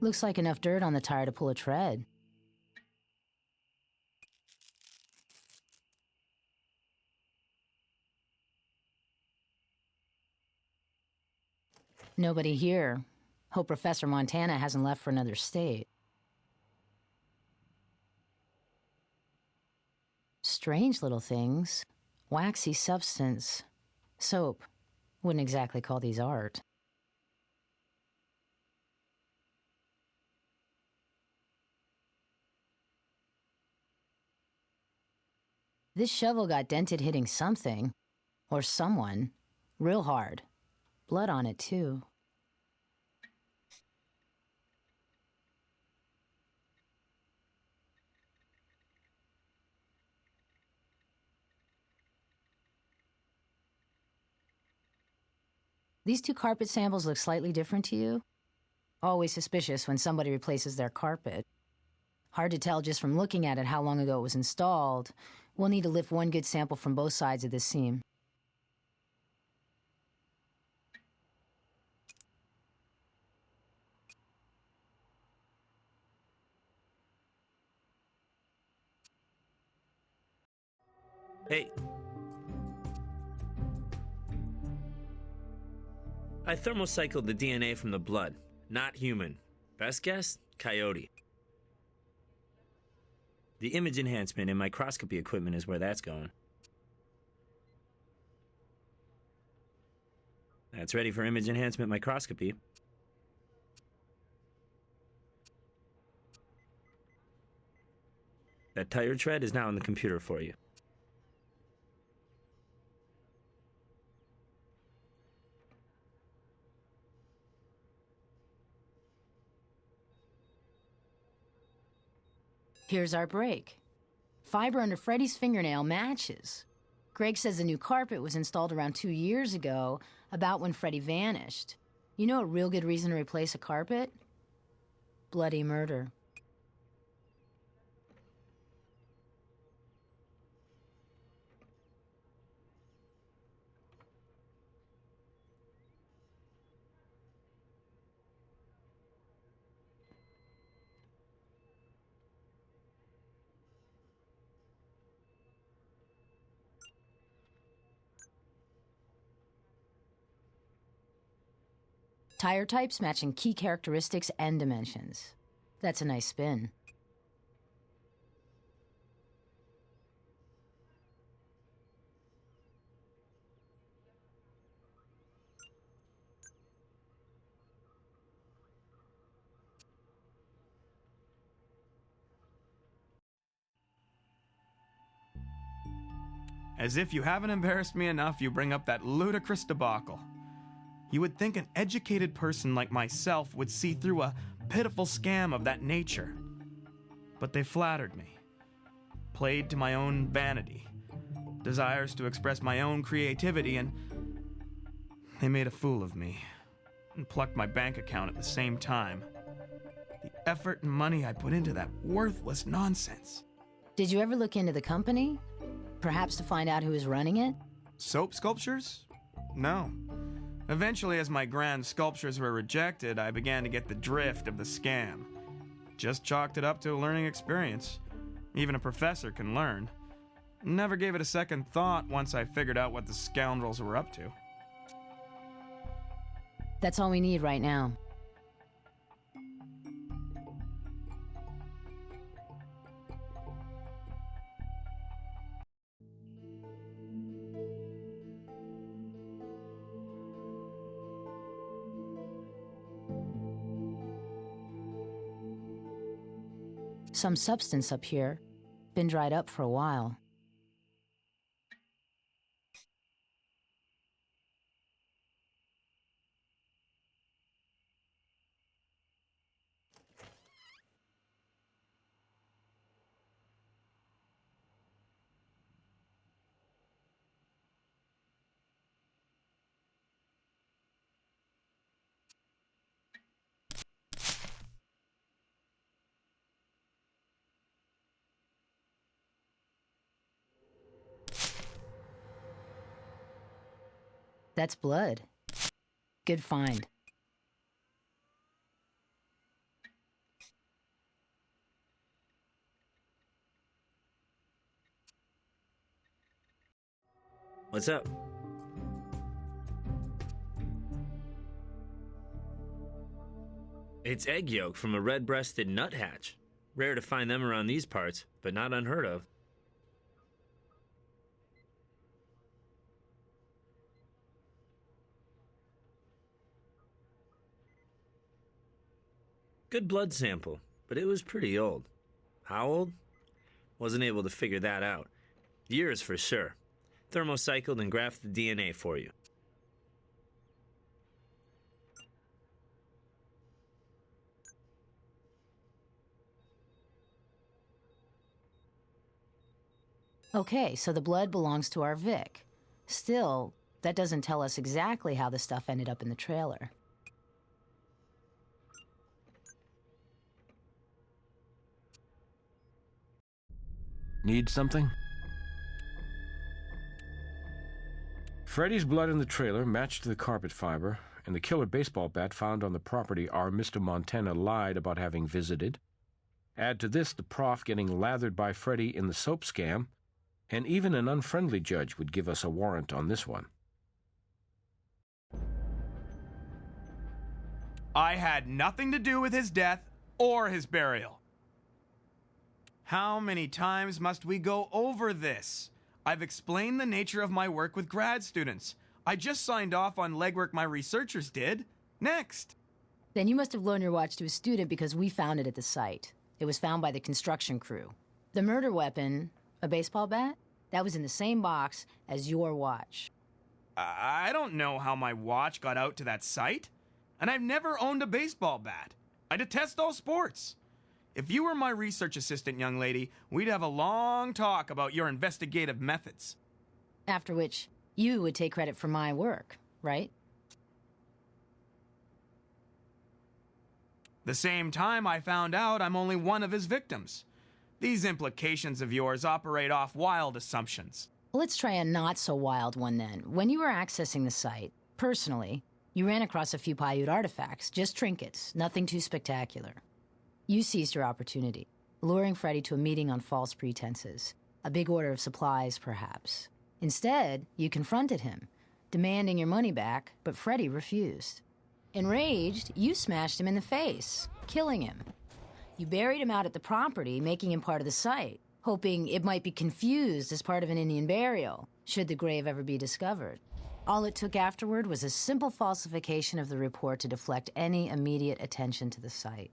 Looks like enough dirt on the tire to pull a tread. Nobody here. Hope Professor Montana hasn't left for another state. Strange little things. Waxy substance. Soap. Wouldn't exactly call these art. This shovel got dented hitting something. Or someone. Real hard. Blood on it, too. These two carpet samples look slightly different to you? Always suspicious when somebody replaces their carpet. Hard to tell just from looking at it how long ago it was installed. We'll need to lift one good sample from both sides of this seam. Hey. I thermocycled the DNA from the blood. Not human. Best guess? Coyote. The image enhancement and microscopy equipment is where that's going. That's ready for image enhancement microscopy. That tire tread is now in the computer for you. Here's our break. Fiber under Freddy's fingernail matches. Greg says the new carpet was installed around 2 years ago, about when Freddy vanished. You know a real good reason to replace a carpet? Bloody murder. Tire types matching key characteristics and dimensions. That's a nice spin. As if you haven't embarrassed me enough, you bring up that ludicrous debacle. You would think an educated person like myself would see through a pitiful scam of that nature. But they flattered me, played to my own vanity, desires to express my own creativity, and they made a fool of me and plucked my bank account at the same time. The effort and money I put into that worthless nonsense. Did you ever look into the company? Perhaps to find out who is running it? Soap sculptures? No. Eventually, as my grand sculptures were rejected, I began to get the drift of the scam. Just chalked it up to a learning experience. Even a professor can learn. Never gave it a second thought once I figured out what the scoundrels were up to. That's all we need right now. Some substance up here. Been dried up for a while. That's blood. Good find. What's up? It's egg yolk from a red-breasted nuthatch. Rare to find them around these parts, but not unheard of. Good blood sample, but it was pretty old. How old? Wasn't able to figure that out. Years for sure. Thermocycled and graphed the DNA for you. Okay, so the blood belongs to our Vic. Still, that doesn't tell us exactly how the stuff ended up in the trailer. Need something? Freddy's blood in the trailer matched the carpet fiber, and the killer baseball bat found on the property our Mr. Montana lied about having visited. Add to this the prof getting lathered by Freddy in the soap scam, and even an unfriendly judge would give us a warrant on this one. I had nothing to do with his death or his burial. How many times must we go over this? I've explained the nature of my work with grad students. I just signed off on legwork my researchers did. Next. Then you must have loaned your watch to a student because we found it at the site. It was found by the construction crew. The murder weapon, a baseball bat, that was in the same box as your watch. I don't know how my watch got out to that site. And I've never owned a baseball bat. I detest all sports. If you were my research assistant, young lady, we'd have a long talk about your investigative methods. After which, you would take credit for my work, right? The same time I found out I'm only one of his victims. These implications of yours operate off wild assumptions. Let's try a not-so-wild one then. When you were accessing the site, personally, you ran across a few Paiute artifacts, just trinkets, nothing too spectacular. You seized your opportunity, luring Freddy to a meeting on false pretenses. A big order of supplies, perhaps. Instead, you confronted him, demanding your money back, but Freddy refused. Enraged, you smashed him in the face, killing him. You buried him out at the property, making him part of the site, hoping it might be confused as part of an Indian burial, should the grave ever be discovered. All it took afterward was a simple falsification of the report to deflect any immediate attention to the site.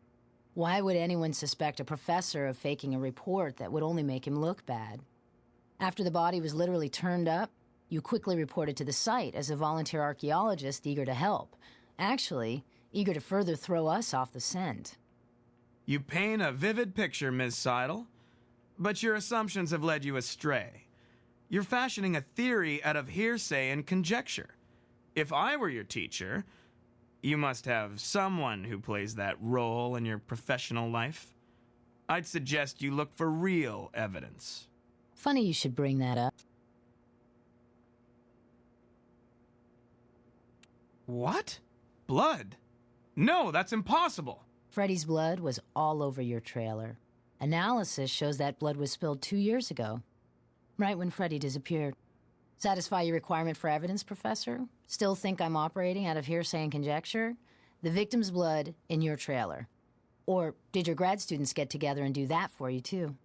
Why would anyone suspect a professor of faking a report that would only make him look bad? After the body was literally turned up, you quickly reported to the site as a volunteer archaeologist eager to help. Actually, eager to further throw us off the scent. You paint a vivid picture, Ms. Seidel, but your assumptions have led you astray. You're fashioning a theory out of hearsay and conjecture. If I were your teacher, you must have someone who plays that role in your professional life. I'd suggest you look for real evidence. Funny you should bring that up. What? Blood? No, that's impossible. Freddy's blood was all over your trailer. Analysis shows that blood was spilled 2 years ago, right when Freddy disappeared. Satisfy your requirement for evidence, Professor? Still think I'm operating out of hearsay and conjecture? The victim's blood in your trailer. Or did your grad students get together and do that for you, too?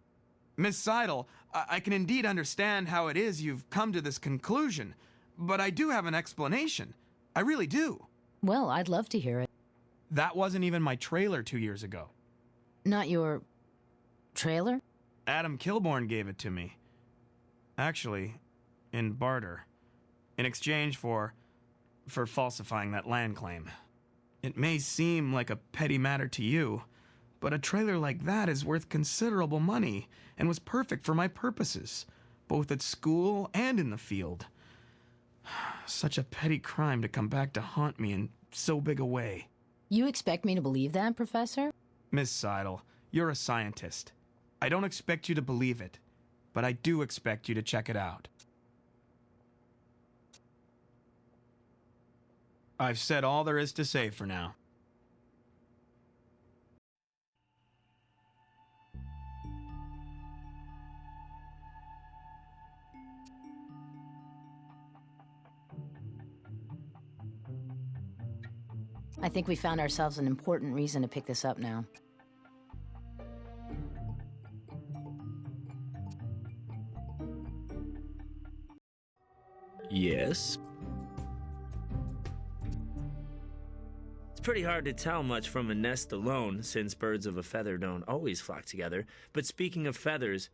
Miss Seidel, I can indeed understand how it is you've come to this conclusion, but I do have an explanation. I really do. Well, I'd love to hear it. That wasn't even my trailer 2 years ago. Not your... trailer? Adam Kilborn gave it to me. Actually, in barter. In exchange for falsifying that land claim. It may seem like a petty matter to you, but a trailer like that is worth considerable money and was perfect for my purposes, both at school and in the field. Such a petty crime to come back to haunt me in so big a way. You expect me to believe that, Professor? Miss Seidel, you're a scientist. I don't expect you to believe it, but I do expect you to check it out. I've said all there is to say for now. I think we found ourselves an important reason to pick this up now. Yes? It's pretty hard to tell much from a nest alone, since birds of a feather don't always flock together. But speaking of feathers,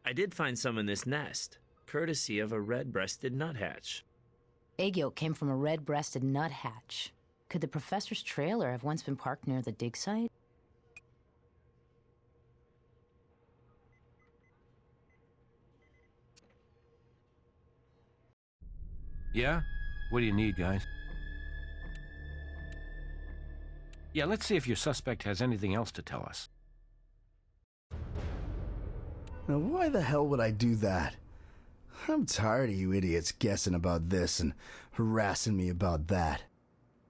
I did find some in this nest, courtesy of a red-breasted nuthatch. Egg yolk came from a red-breasted nuthatch. Could the professor's trailer have once been parked near the dig site? Yeah? What do you need, guys? Yeah, let's see if your suspect has anything else to tell us. Now, why the hell would I do that? I'm tired of you idiots guessing about this and harassing me about that.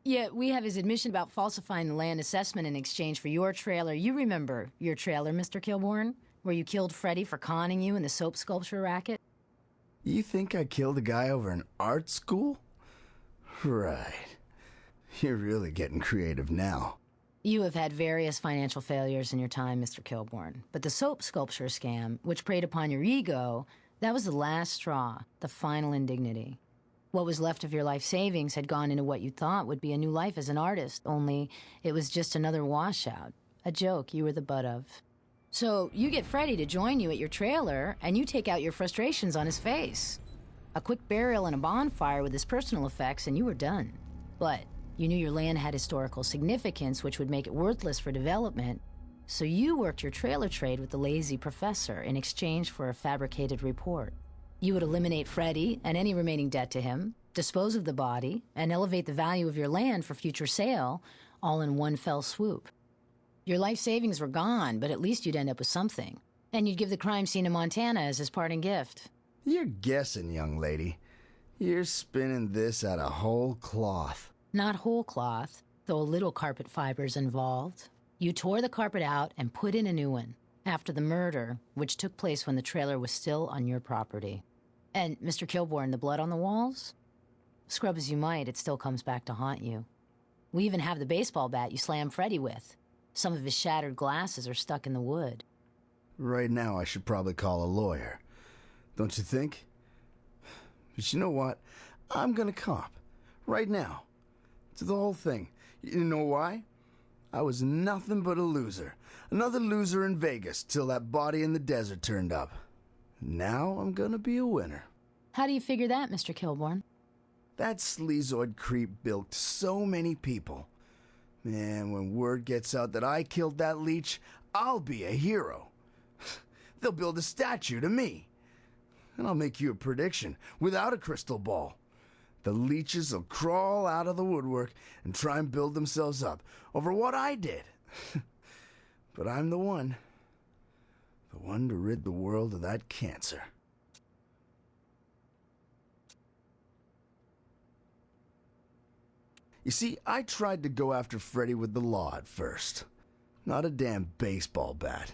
Yeah, we have his admission about falsifying the land assessment in exchange for your trailer. You remember your trailer, Mr. Kilbourne? Where you killed Freddy for conning you in the soap sculpture racket? You think I killed a guy over an art school? Right. You're really getting creative now. You have had various financial failures in your time, Mr. Kilbourne. But the soap sculpture scam, which preyed upon your ego, that was the last straw, the final indignity. What was left of your life savings had gone into what you thought would be a new life as an artist, only it was just another washout, a joke you were the butt of. So you get Freddy to join you at your trailer, and you take out your frustrations on his face. A quick burial and a bonfire with his personal effects, and you were done. But you knew your land had historical significance, which would make it worthless for development, so you worked your trailer trade with the lazy professor in exchange for a fabricated report. You would eliminate Freddy and any remaining debt to him, dispose of the body, and elevate the value of your land for future sale, all in one fell swoop. Your life savings were gone, but at least you'd end up with something. And you'd give the crime scene in Montana as his parting gift. You're guessing, young lady. You're spinning this out of whole cloth. Not whole cloth, though a little carpet fiber's involved. You tore the carpet out and put in a new one, after the murder, which took place when the trailer was still on your property. And, Mr. Kilbourne, the blood on the walls? Scrub as you might, it still comes back to haunt you. We even have the baseball bat you slammed Freddy with. Some of his shattered glasses are stuck in the wood. Right now, I should probably call a lawyer. Don't you think? But you know what? I'm gonna cop. Right now. To the whole thing. You know why? I was nothing but a loser. Another loser in Vegas till that body in the desert turned up. Now I'm gonna be a winner. How do you figure that, Mr. Kilbourne? That sleazoid creep bilked so many people. Man, when word gets out that I killed that leech, I'll be a hero. They'll build a statue to me. And I'll make you a prediction without a crystal ball. The leeches will crawl out of the woodwork and try and build themselves up over what I did. But I'm the one. The one to rid the world of that cancer. You see, I tried to go after Freddy with the law at first. Not a damn baseball bat.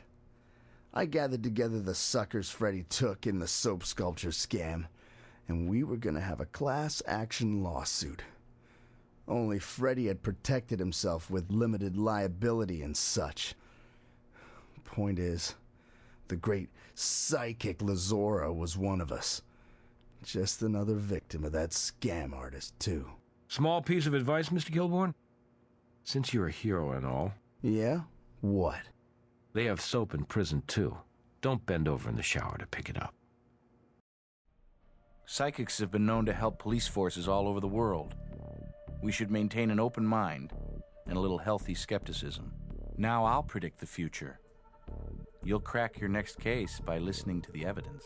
I gathered together the suckers Freddy took in the soap sculpture scam, and we were gonna have a class action lawsuit. Only Freddy had protected himself with limited liability and such. Point is, the great psychic Lazora was one of us. Just another victim of that scam artist, too. Small piece of advice, Mr. Kilbourne? Since you're a hero and all. Yeah? What? They have soap in prison, too. Don't bend over in the shower to pick it up. Psychics have been known to help police forces all over the world. We should maintain an open mind and a little healthy skepticism. Now I'll predict the future. You'll crack your next case by listening to the evidence.